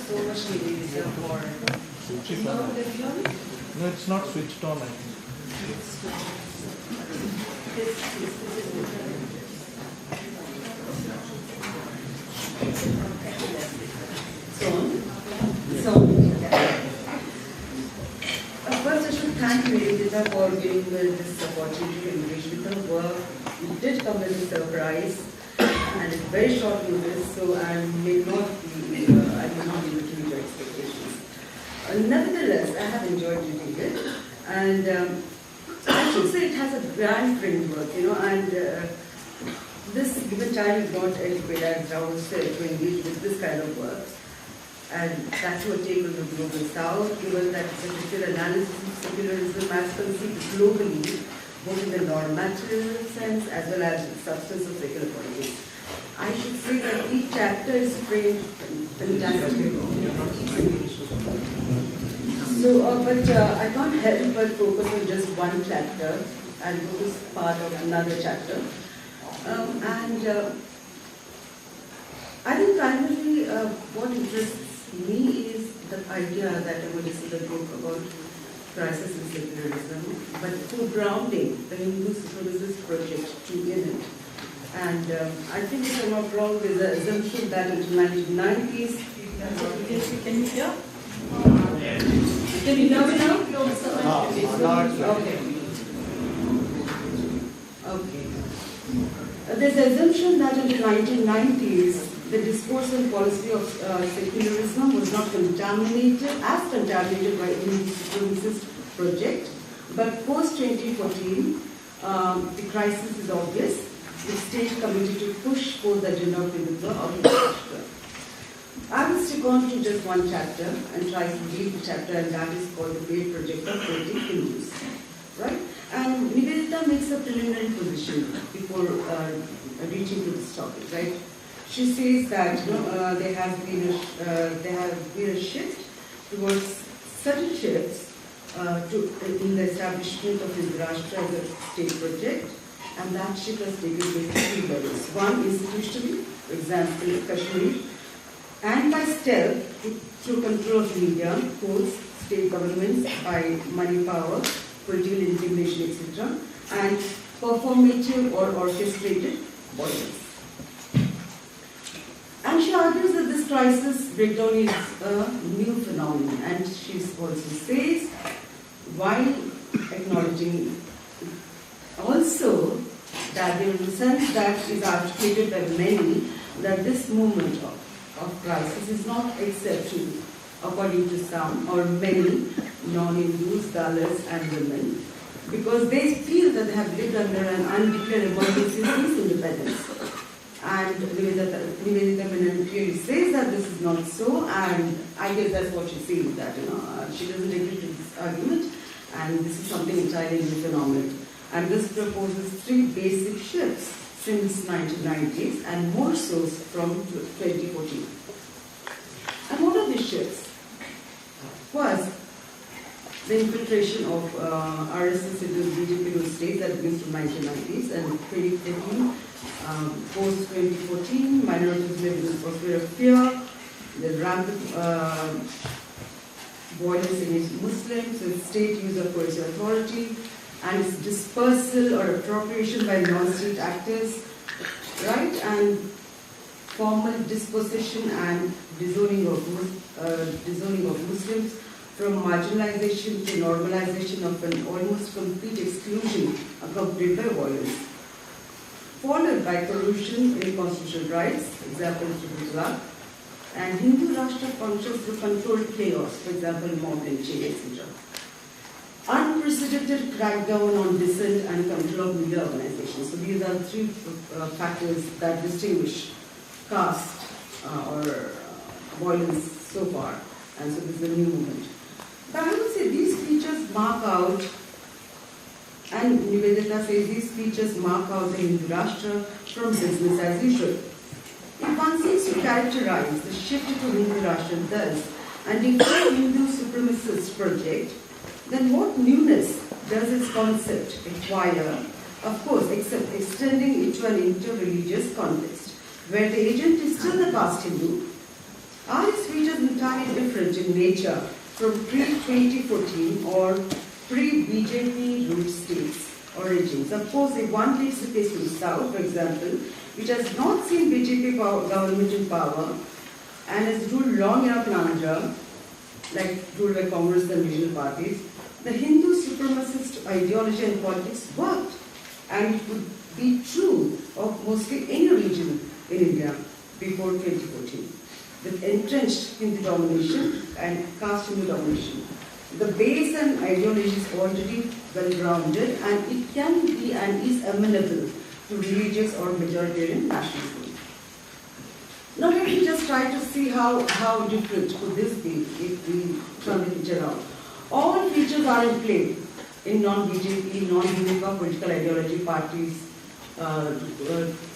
so much needed for. No, it's not switched on, I think. First, I should thank Vijaisri for giving me this opportunity to engage with her work. It did come as a surprise and it's very short notice, so I may not be able to meet your expectations. Nevertheless, I have enjoyed reading it, and I should say it has a grand framework, and this given time is not adequate, as Rahul said, to engage with this kind of work. And that's what take on the global south, given that statistical analysis of secularism as conceived globally, both in the non-material sense as well as the substance of secular politics. I should say that each chapter is framed fantastically. So, but I can't help but focus on just one chapter and focus part of another chapter. I think primarily what interests me is the idea that I'm going to see the book about crisis in secularism, but foregrounding the Hindu supremacist project to in it. And I think if I'm not wrong, there's an assumption that in the 1990s, can you hear? Can you hear me now? No, okay. Okay. There's an assumption that in the 1990s, the discourse and policy of secularism was not contaminated by Hindu supremacist project, but post-2014, the crisis is obvious. The state committed to push for the agenda of Hindutva of Maharashtra. I will stick on to just one chapter and try to read the chapter, and that is called the Great Project of Creating Hindus. Right? And Nivedita makes a preliminary position before reaching to this topic, right? She says that there has been a shift towards certain shifts in the establishment of Vijaisri as a state project, and that shift has taken place at three levels. One, institutionally, for example, Kashmir, and by stealth through control of media, courts, state governments by money power, political intimidation, etc., and performative or orchestrated violence. And she argues that this crisis breakdown is a new phenomenon, and she also says, while acknowledging also that there is a sense that is articulated by many, that this moment of crisis is not exceptional, according to some or many non-Hindus, Dalits and women, because they feel that they have lived under an undeclared emergency since independence. And Nivedita Menon clearly says that this is not so, and I guess that's what she says, that she doesn't agree to this argument, and this is something entirely new phenomenon. And this proposes three basic shifts since 1990s, and more so from 2014. And what are these shifts? First, the infiltration of RSS into BJP states that begins from 1990s, and 2014. Post-2014, minorities live in for fear of fear, the rampant violence against Muslims, with state use of coercive authority, and its dispersal or appropriation by non-state actors, right? And formal dispossession and disowning of Muslims, from marginalization to normalization of an almost complete exclusion accompanied by violence. Followed by corrosion in constitutional rights, example Tribunal, and Hindu Rashtra functions through controlled chaos, for example mob lynching, etc. Unprecedented crackdown on dissent and control of media organizations. So these are three factors that distinguish caste or violence so far, and so this is a new movement. But I would say these features mark out, and Nivedita says these features mark out the Hindu Rashtra from business as usual. If one seeks to characterize the shift to Hindu Rashtra thus and define Hindu supremacist project, then what newness does its concept require? Of course, except extending it to an inter-religious context, where the agent is still the caste Hindu, Are these features entirely different in nature from pre-2014 or pre-BJP root states or regimes? Suppose if one takes the case from the South, for example, which has not seen BJP government in power and has ruled long enough in Andhra, like ruled by Congress and regional parties, the Hindu supremacist ideology and politics worked, and it would be true of mostly any region in India before 2014, with entrenched Hindu domination and caste Hindu domination. The base and ideology is already well grounded, and it can be and is amenable to religious or majoritarian nationalism. Now let me just try to see how different could this be if we turn the picture around. All features are in play in non-BJP, non-Hindu political ideology parties,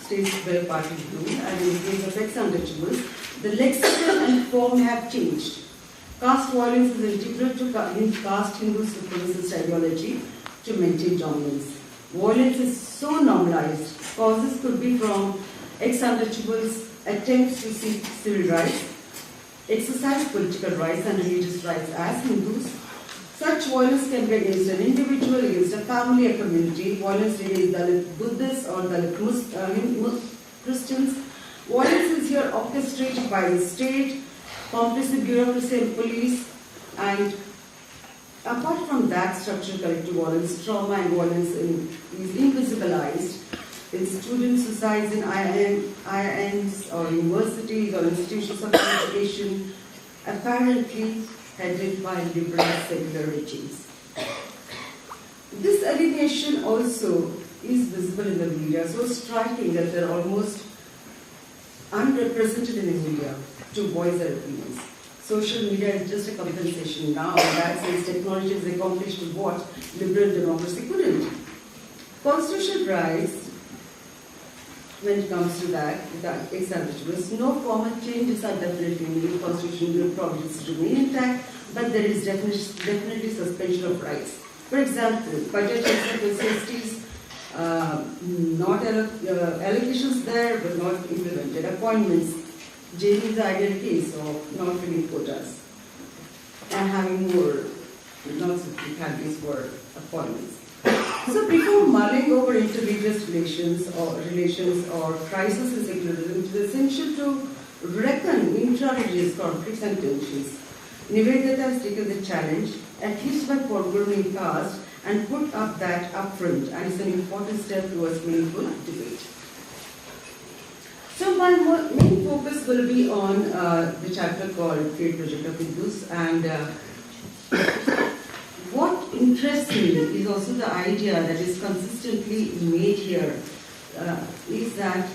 states where parties rule, and in the case of ex-untouchables, the lexicon and form have changed. Caste violence is integral to caste Hindu supremacist ideology to maintain dominance. Violence is so normalized. Causes could be from ex-untouchables' attempts to seek civil rights, exercise political rights and religious rights as Hindus. Such violence can be against an individual, against a family, a community. Violence against Dalit Buddhists or Dalit Christians. Violence is here orchestrated by the state, complicit bureaucracy and police, and apart from that, structural collective violence, trauma and violence is invisibilized in student suicides in IIMs or universities or institutions of higher education, apparently headed by liberal secular regimes. This alienation also is visible in the media, so striking that they're almost unrepresented in the media to voice their opinions. Social media is just a compensation now, in that sense technology has accomplished what liberal democracy couldn't. Constitutional rights, when it comes to that ex-untouchables, no formal changes are definitely needed. Constitutional provisions remain intact, but there is definitely suspension of rights. For example, budget necessities, not allocations there, but not implemented. Appointments, JNU is the ideal case of not filling quotas and having more, not simply candidates for appointments. So before mulling over interreligious relations or crisis in secularism, it is essential to reckon intra-religious conflicts and tensions. Nivedita has taken the challenge, at least by foregoing caste, and put up that upfront, and it's an important step towards meaningful debate. So my main focus will be on the chapter called Great Project of Hindus, and what interests me is also the idea that is consistently made here is that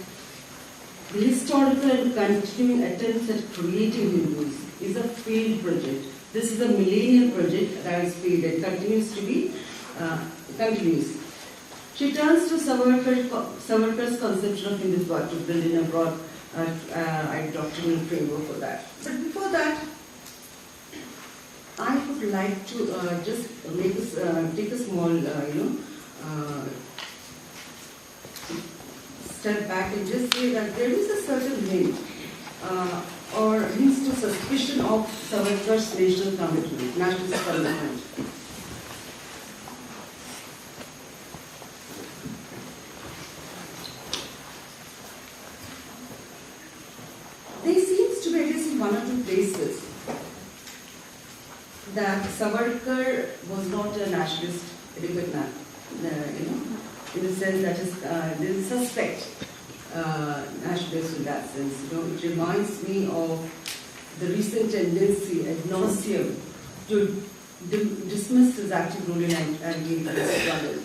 the historical and continuing attempts at creating Hindus is a failed project. This is a millennial project that is failed and continues to be continues. She turns to Savarkar's conception of Hindutva to build in a broad doctrinal framework for that. But before that, I would like to just take a small, step back and just say that there is a certain hint or hints to suspicion of Savarkar's national commitment, nationalist commitment. There seems to be, at least in one or two places, that Savarkar was not a nationalist adequate man, in the sense that is suspect nationalist in that sense. It reminds me of the recent tendency ad nauseum to dismiss his active role in anti-imperialist struggle.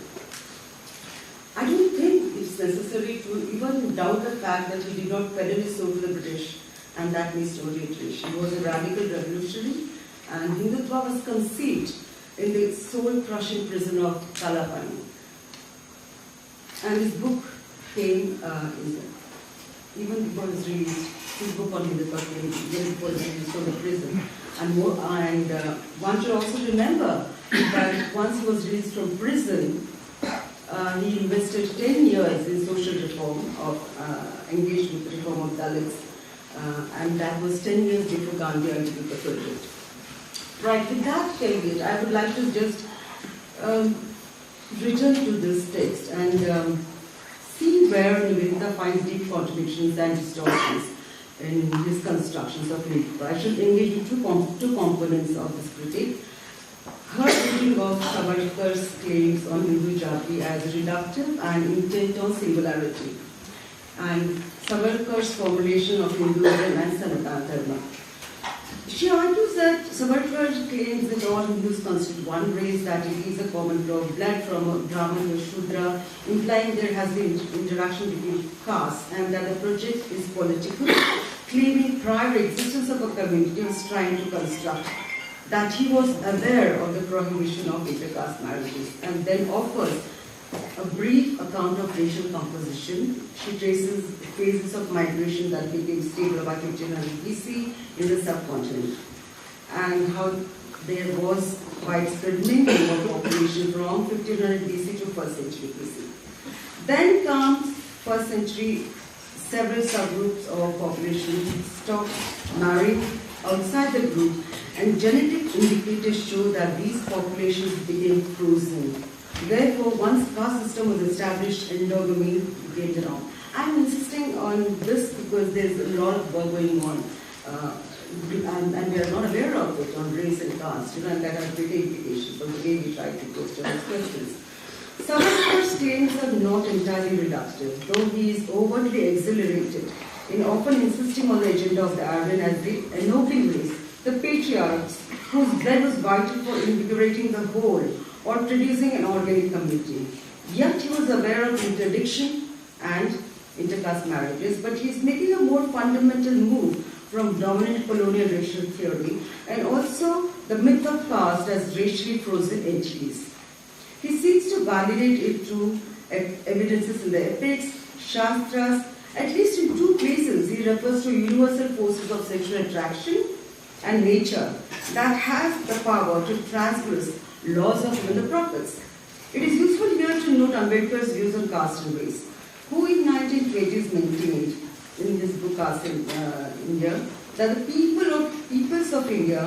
I don't think it's necessary to even doubt the fact that he did not peddle his soul to the British, and that needs no reiteration. He was a radical revolutionary, and Hindutva was conceived in the soul-crushing prison of Kalapani. And his book came, even before his release, his book on Hindutva came even before his release from the prison. And one should also remember that once he was released from prison, he invested 10 years in social reform, engaged with reform of Dalits, and that was 10 years before Gandhi undertook the project. Right, with that caveat, I would like to just return to this text and see where Nivedita finds deep contradictions and distortions in his constructions of Nivedita. I should engage in two components of this critique. Her reading of Savarkar's claims on Hindu Jati as reductive and intent on singularity, and Savarkar's formulation of Hinduism and Sanatana Dharma. She argues that Savarkar claims that all Hindus constitute one race, that it is a common blood from a Brahman to Shudra, implying there has been interaction between castes, and that the project is political, claiming prior existence of a community was trying to construct, that he was aware of the prohibition of intercaste marriages, and then offers a brief account of racial composition. She traces phases of migration that became stable about 1500 BC in the subcontinent, and how there was widespread mingling of population from 1500 BC to 1st century BC. Then comes 1st century, several subgroups of population stopped marrying outside the group, and genetic indicators show that these populations became frozen. Therefore, once caste system was established, endogamy came around. I'm insisting on this because there's a lot of work going on, and we are not aware of it on race and caste, and that has big implications on the way we try to question these questions. Savarkar's claims are not entirely reductive, though he is overtly exhilarated in often insisting on the agenda of the Aryan as the ennobling race, the patriarchs, whose blood was vital for invigorating the whole or producing an organic community. Yet he was aware of interdiction and intercaste marriages, but he is making a more fundamental move from dominant colonial racial theory and also the myth of caste as racially frozen entities. He seeks to validate it through evidences in the epics, shastras. At least in two places he refers to universal forces of sexual attraction and nature that has the power to transgress laws of even the prophets. It is useful here to note Ambedkar's views on caste and race, who in 1920s maintained in his book Caste in India that the peoples of India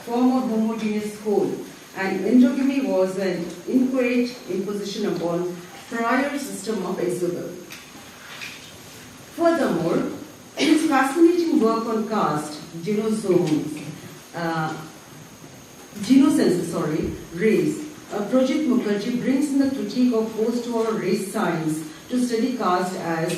form a homogeneous whole, and endogamy was an inchoate imposition upon prior system of exodus. Furthermore, in his fascinating work on caste, race, Project Mukherjee brings in the critique of post-war race science to study caste as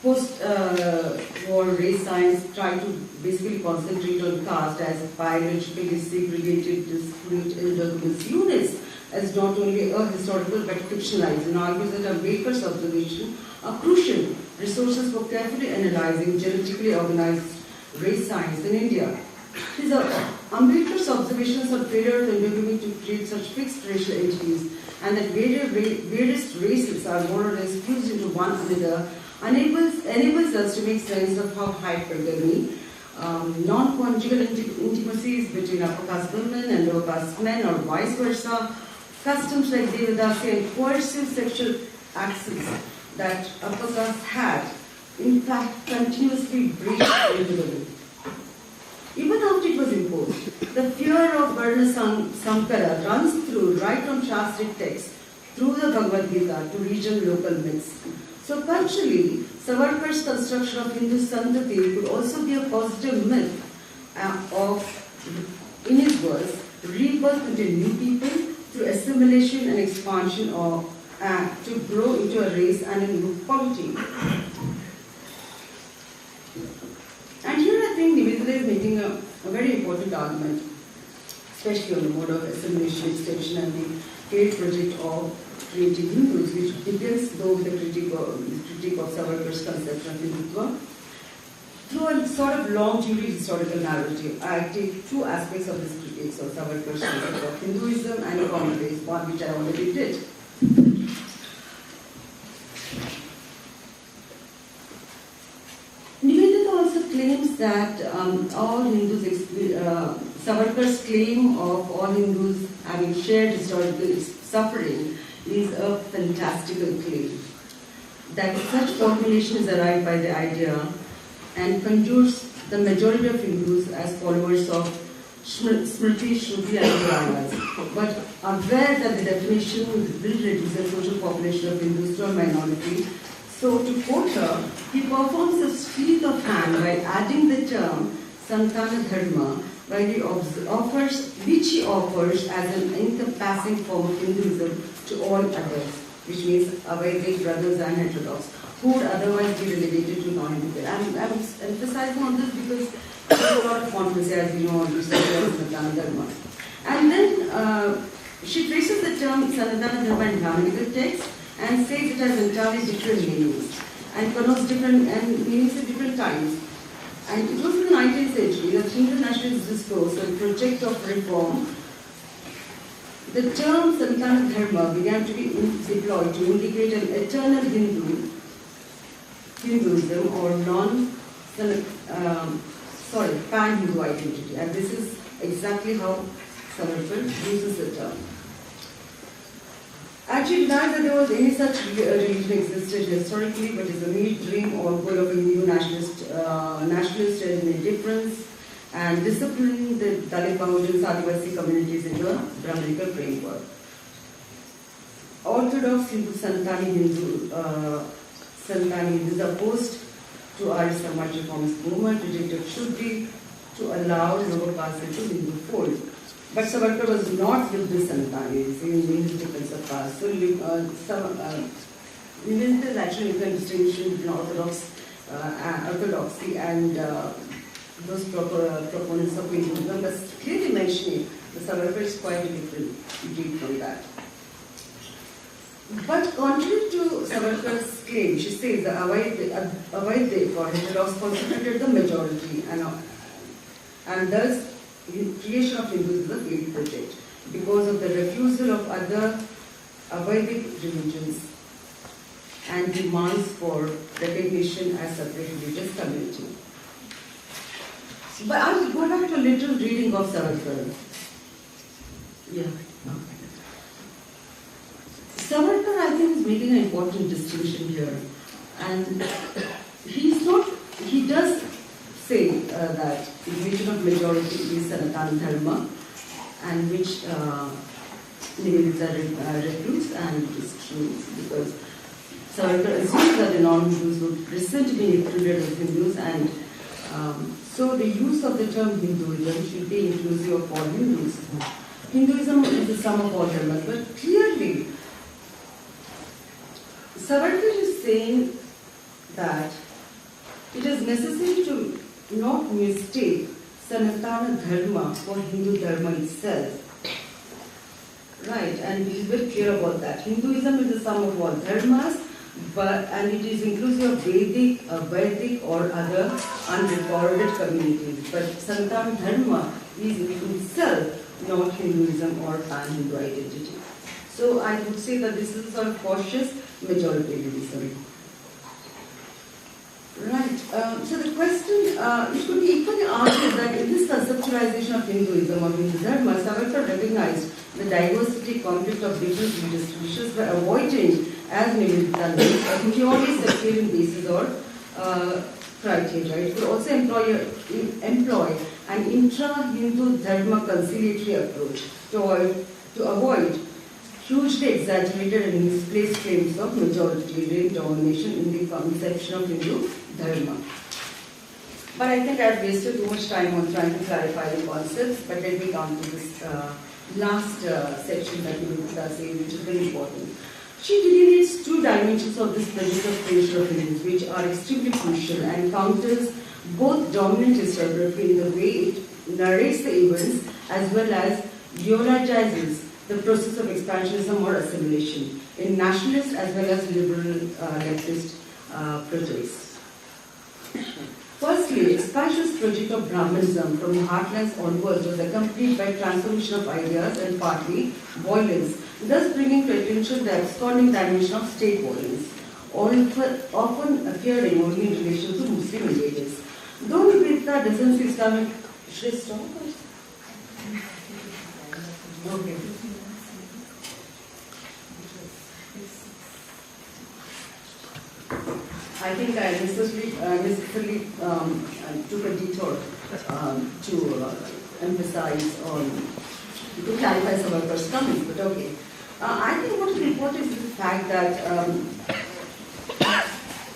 post-war race science try to basically concentrate on caste as biologically segregated, discrete, endogamous units, as not only a historical but fictionalized, and argues that Ambedkar's observation are crucial resources for carefully analyzing genetically organized race science in India. His Ambedkar's observations on failure of endogamy to create such fixed racial entities, and that various races are more or less fused into one another, enables us to make sense of how hypergamy, non-conjugal intimacies between upper caste women and lower caste men, or vice versa, customs like Vijaisri and coercive sexual access that upper caste had, in fact, continuously breached endogamy. Even after it was imposed, the fear of Varna Sankara runs through right from Shastric texts, through the Bhagavad Gita to regional local myths. So culturally, Savarkar's construction of Hindu Santati could also be a positive myth of, in his words, rebirth into new people through assimilation and expansion of to grow into a race and a new polity. And here I think Nivedita is making a very important argument, especially on the mode of assimilation, extension, and the great project of creating Hindus, which begins though with the critique of Savarkar's conception of Hindutva, through a sort of long-duty historical narrative. I take two aspects of this critique of Savarkar's concept of Hinduism and a common race, one which I already did. Nivedita also claims that all Hindus, Savarkar's claim of all Hindus having shared historical suffering is a fantastical claim. That such formulation is arrived by the idea and conjures the majority of Hindus as followers of Smriti, Shruti and Puranas, but aware that the definition will reduce the social population of Hindus to a minority. So to quote her, he performs a sleight of hand by adding the term Sanatana Dharma, which he offers as an encompassing form of Hinduism to all others, which means Vedic brothers and heterodox, who would otherwise be relegated to non-Hindu. I'm emphasizing on this because there's a lot of controversy, as you know, on this Sanatana Dharma. And then she traces the term Sanatana Dharma in Brahminical text and says it has entirely different meanings and connotes different meanings at different times. And it was in the 19th century that Hindu nationalist discourse and project of reform, the term Sanatana Dharma began to be deployed to indicate an eternal Hinduism or pan-Hindu identity. And this is exactly how Savarkar uses the term. Actually denies that there was any such religion existed historically, but is a mere dream or goal of a new nationalist and indifference, and disciplining the Dalit Bahujans Adivasi communities into a Brahminical framework. Orthodox Hindu Sanatani Hindus opposed to Arya Samaj reformist movement, rejected Shuddhi to allow lower caste into Hindu fold. But Savarkar was not with this Sanatanis in his defense of caste. So there's actually a distinction between orthodoxy and those proponents of Hinduism, but clearly mentioning that Savarkar is quite different indeed from that. But contrary to Savarkar's claim, she says that Avaidek or heterodox constituted the majority and thus creation of Hindus is a failed project because of the refusal of other Vedic religions and demands for recognition as separate religious community. But I will go back to a little reading of Savarkar. Yeah. Savarkar, I think, is making an important distinction here, and he does say that the religion of majority is Sanatana Dharma, and which Nivedita refutes, and it is true because Savarkar assumes that the non-Hindus would resent being included as Hindus, and so the use of the term Hinduism should be inclusive of all Hindus. Hinduism is the sum of all dharmas, but clearly Savarkar is saying that it is necessary to not mistake Sanatana Dharma for Hindu Dharma itself. Right, and he is very clear about that. Hinduism is the sum of all dharmas, and it is inclusive of Vedic or other unrecorded communities. But Sanatana Dharma is in itself not Hinduism or pan-Hindu identity. So I would say that this is a sort of cautious majoritarianism. Right. So the question, it could be equally argued that in this conceptualization of Hinduism or Hindu Dharma, Savarkar recognized the diversity conflict of different religious traditions by avoiding, as Nivedita notes, a purely sectarian basis or criteria. It could also employ an intra-Hindu Dharma conciliatory approach to avoid hugely exaggerated and misplaced claims of majoritarian domination in the conception of Hindu Dharma. But I think I've wasted too much time on trying to clarify the concepts, but let me come to this last section that Nivedita says, which is very important. She delineates two dimensions of this project of creation of Hindus, which are extremely crucial and counters both dominant historiography in the way it narrates the events as well as eulogizes the process of expansionism or assimilation in nationalist as well as liberal leftist projects. Firstly, expansionist project of Brahmanism from the heartlands onwards was accompanied by transformation of ideas and partly violence, thus bringing to attention the absconding dimension of state violence, often appearing only in relation to Muslim invaders. Though Nivedita doesn't see Islamic... Should I stop? Okay. I think I necessarily took a detour to emphasize on, to clarify some of those comments, but okay. I think what is important is the fact that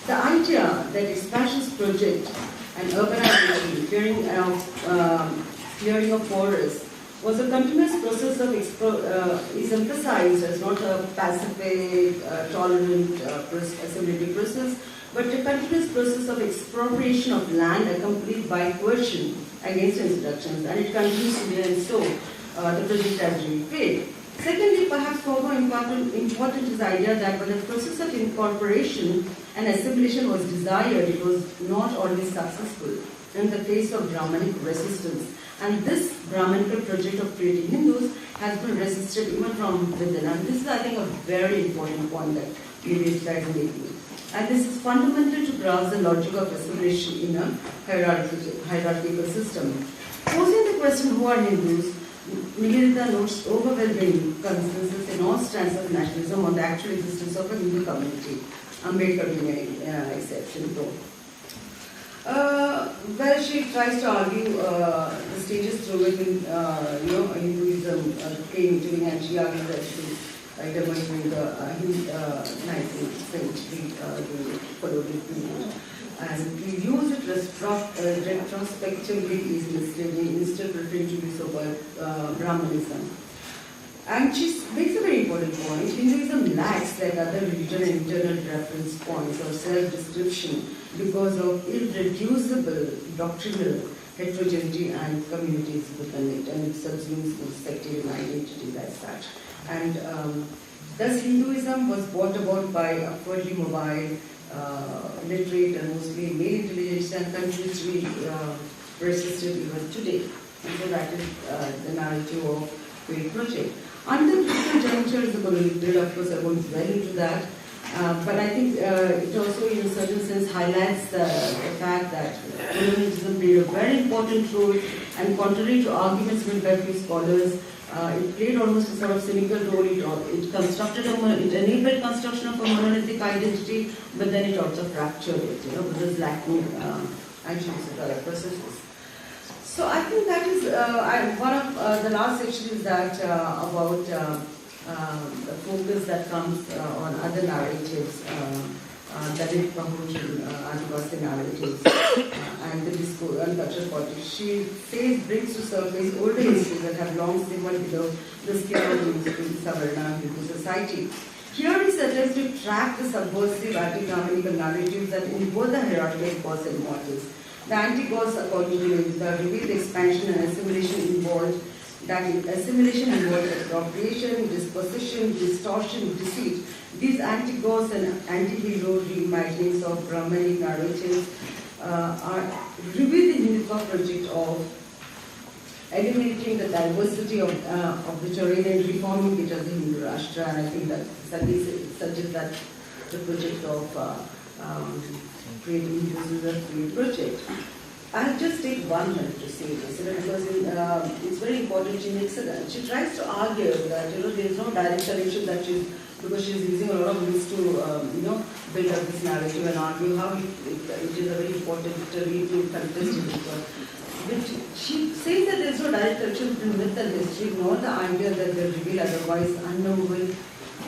the idea that expansions project and urbanization, clearing of forests, was a continuous process of is emphasized as not a pacific, tolerant assimilative process, but a continuous process of expropriation of land accompanied by coercion against instructions, and it continues to be, and so the project has really failed. Secondly, perhaps far more important is the idea that when the process of incorporation and assimilation was desired, it was not always successful in the face of Brahmanic resistance. And this Brahmanical project of creating Hindus has been resisted even from within. And this is, I think, a very important point that Vijaisri tried making. And this is fundamental to grasp the logic of assimilation in a hierarchical system. Posing the question, who are Hindus? Nivedita notes overwhelming consensus in all strands of nationalism on the actual existence of a Hindu community. Ambedkar being an exception, though. Well, she tries to argue the stages through which Hinduism came into being, and she argues that it emerged in the 19th century, the colonial period. And we use it retrospectively is misleading, instead preferring to be so-called Brahmanism. And she makes a very important point. Hinduism lacks, like other religion, internal reference points or self-description because of irreducible doctrinal heterogeneity and communities within it, and it subsumes the sectarian identities as such. And thus Hinduism was brought about by upwardly mobile, literate and mostly male intelligence, and continues to be persisted even today. And so that is the narrative of the project. Until critical junctures, the colonial period, of course, I won't dwell into that. But I think it also, in a certain sense, highlights the fact that colonialism played a very important role, and contrary to arguments made by a few scholars, it played almost a sort of cynical role. It enabled construction of a monolithic identity, but then it also fractured it, because lacking actually other processes. So I think that is one of the last section is that about the focus that comes on other narratives, that is Bahujin, Adivasi narratives, and the discourse and cultural politics. She says brings to surface older histories that have long simmered below the skin of the Savarna Hindu society. Here is attempts to track the subversive anti-Brahmanical narratives that involve the hierarchical gods and mortals. The anti-gods, according to the revealed expansion and assimilation involved, that assimilation involved appropriation, disposition, distortion, deceit. These anti-gods and anti-hero reimaginings of Brahmanic narratives are revealed in Hindutva project of eliminating the diversity of the terrain and reforming it as a Hindu Rashtra. And I think that suggests that the project of creating Hindus is a free project. I'll just take 1 minute to say this, because it's very important. She tries to argue that there is no direct connection that because she's using a lot of means to build up this narrative and argue how it is a very important literary to contest it. But she says that there is no direct connection between myth and history, nor the idea that they reveal otherwise unknowable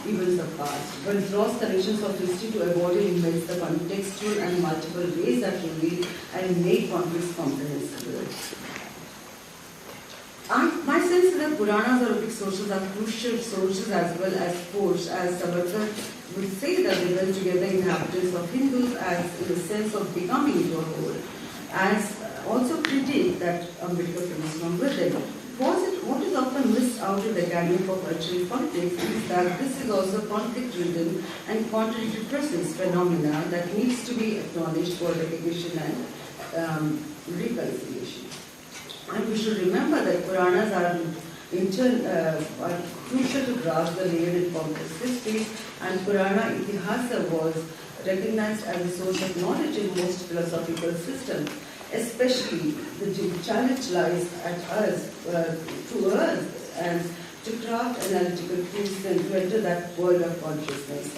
events of past, but draws connections of history to avoid and embeds the contextual and multiple ways that reveal and make conflicts comprehensible. My sense is that Puranas or epic sources are crucial sources as well as force, as Savarkar would say that they were together inhabitants of Hindus as in the sense of becoming into a whole, as also critique that Ambedkar produced from within. What is often missed out in the academic of cultural politics is that this is also conflict-ridden and contradictory process phenomena that needs to be acknowledged for recognition and reconciliation. And we should remember that Puranas are crucial to grasp the layered and complex history, and Purana Itihasa was recognized as a source of knowledge in most philosophical systems. Especially the challenge lies at us, to us, and to craft analytical truths and to enter that world of consciousness.